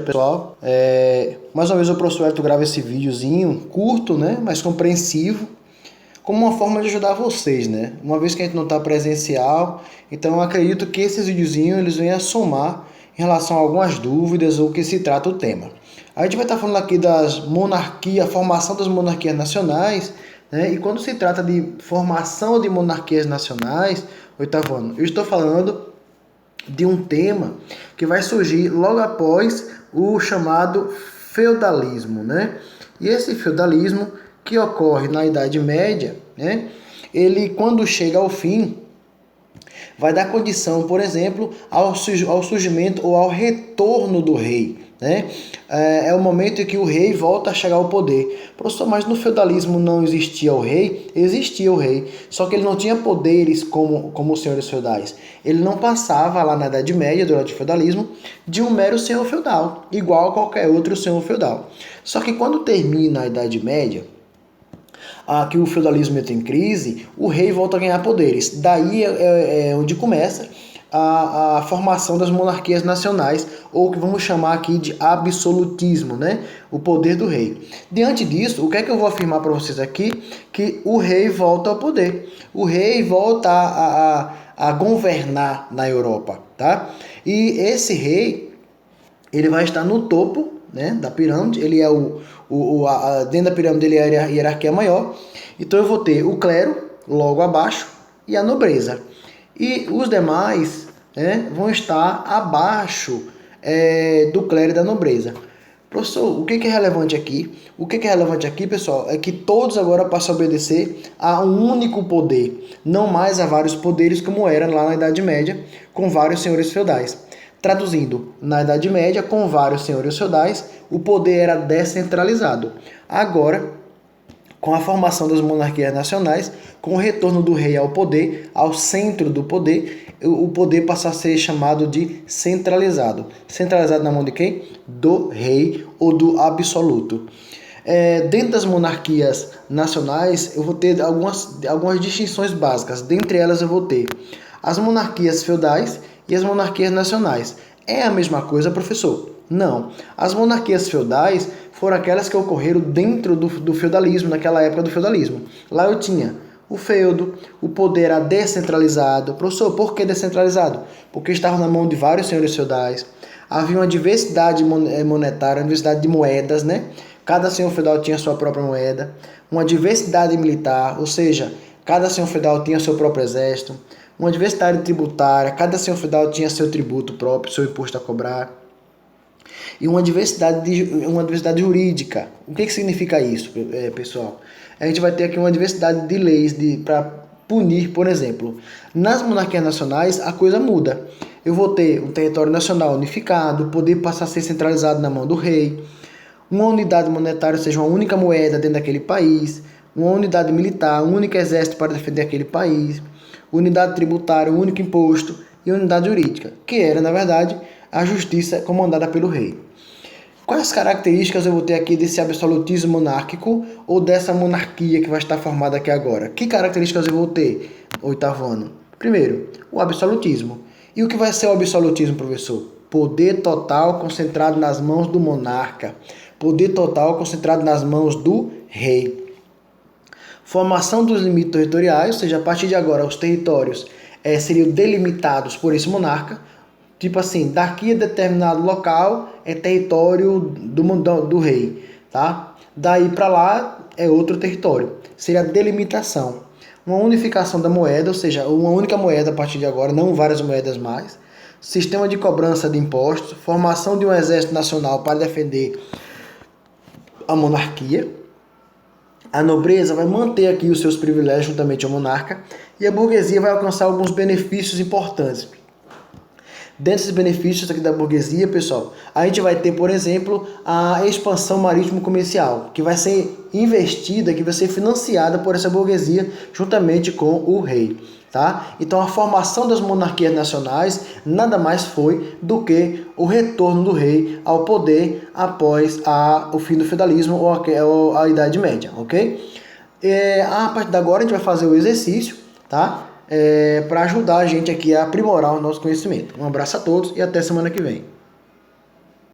Pessoal, mais uma vez o professor Hélio grava esse videozinho curto, né, mas compreensivo, como uma forma de ajudar vocês, né, uma vez que a gente não está presencial, então eu acredito que esses videozinhos eles venham a somar em relação a algumas dúvidas ou que se trata o tema. A gente vai estar falando aqui das monarquias, a formação das monarquias nacionais, né, e quando se trata de formação de monarquias nacionais, oitavo ano, eu estou falando de um tema que vai surgir logo após o chamado feudalismo, né? E esse feudalismo que ocorre na Idade Média, né? Ele, quando chega ao fim, vai dar condição, por exemplo, ao surgimento ou ao retorno do rei, né? É o momento em que o rei volta a chegar ao poder. Professor, mas no feudalismo não existia o rei? Existia o rei, só que ele não tinha poderes como os senhores feudais. Ele não passava lá na Idade Média, durante o feudalismo, de um mero senhor feudal, igual a qualquer outro senhor feudal. Só que quando termina a Idade Média, que o feudalismo entra em crise, o rei volta a ganhar poderes. Daí é onde começa a formação das monarquias nacionais, ou que vamos chamar aqui de absolutismo, né? O poder do rei. Diante disso, o que é que eu vou afirmar para vocês aqui? Que o rei volta ao poder. O rei volta a governar na Europa, tá? E esse rei, ele vai estar no topo, né, da pirâmide. Ele é dentro da pirâmide ele é a hierarquia maior. Então eu vou ter o clero logo abaixo e a nobreza. E os demais, né, vão estar abaixo do clero e da nobreza. Professor, o que é relevante aqui? O que é relevante aqui, pessoal, é que todos agora passam a obedecer a um único poder, não mais a vários poderes como era lá na Idade Média, com vários senhores feudais. Traduzindo, na Idade Média, com vários senhores feudais, o poder era descentralizado. Agora, com a formação das monarquias nacionais, com o retorno do rei ao poder, ao centro do poder, o poder passa a ser chamado de centralizado. Centralizado na mão de quem? Do rei ou do absoluto. Dentro das monarquias nacionais, eu vou ter algumas distinções básicas. Dentre elas, eu vou ter as monarquias feudais e as monarquias nacionais. É a mesma coisa, professor? Não. As monarquias feudais foram aquelas que ocorreram dentro do feudalismo, naquela época do feudalismo. Lá eu tinha o feudo, o poder era descentralizado. Professor, por que descentralizado? Porque estava na mão de vários senhores feudais. Havia uma diversidade monetária, uma diversidade de moedas, né? Cada senhor feudal tinha sua própria moeda. Uma diversidade militar, ou seja, cada senhor feudal tinha seu próprio exército. Uma diversidade tributária, cada senhor feudal tinha seu tributo próprio, seu imposto a cobrar. E uma diversidade jurídica. O que significa isso, pessoal? A gente vai ter aqui uma diversidade de leis para punir, por exemplo. Nas monarquias nacionais, a coisa muda. Eu vou ter um território nacional unificado, o poder passa a ser centralizado na mão do rei, uma unidade monetária, ou seja, uma única moeda dentro daquele país, uma unidade militar, um único exército para defender aquele país, unidade tributária, um único imposto e unidade jurídica, que era, na verdade, a justiça comandada pelo rei. Quais características eu vou ter aqui desse absolutismo monárquico ou dessa monarquia que vai estar formada aqui agora? Que características eu vou ter, oitavo ano? Primeiro, o absolutismo. E o que vai ser o absolutismo, professor? Poder total concentrado nas mãos do monarca. Poder total concentrado nas mãos do rei. Formação dos limites territoriais, ou seja, a partir de agora os territórios seriam delimitados por esse monarca. Tipo assim, daqui a determinado local é território do rei, tá? Daí para lá é outro território. Seria a delimitação. Uma unificação da moeda, ou seja, uma única moeda a partir de agora, não várias moedas mais. Sistema de cobrança de impostos. Formação de um exército nacional para defender a monarquia. A nobreza vai manter aqui os seus privilégios juntamente ao monarca. E a burguesia vai alcançar alguns benefícios importantes. Dentre esses benefícios aqui da burguesia, pessoal, a gente vai ter, por exemplo, a expansão marítimo-comercial, que vai ser investida, que vai ser financiada por essa burguesia juntamente com o rei. Tá? Então a formação das monarquias nacionais nada mais foi do que o retorno do rei ao poder após o fim do feudalismo ou a Idade Média, ok? A partir de agora a gente vai fazer o exercício, tá? Para ajudar a gente aqui a aprimorar o nosso conhecimento. Um abraço a todos e até semana que vem.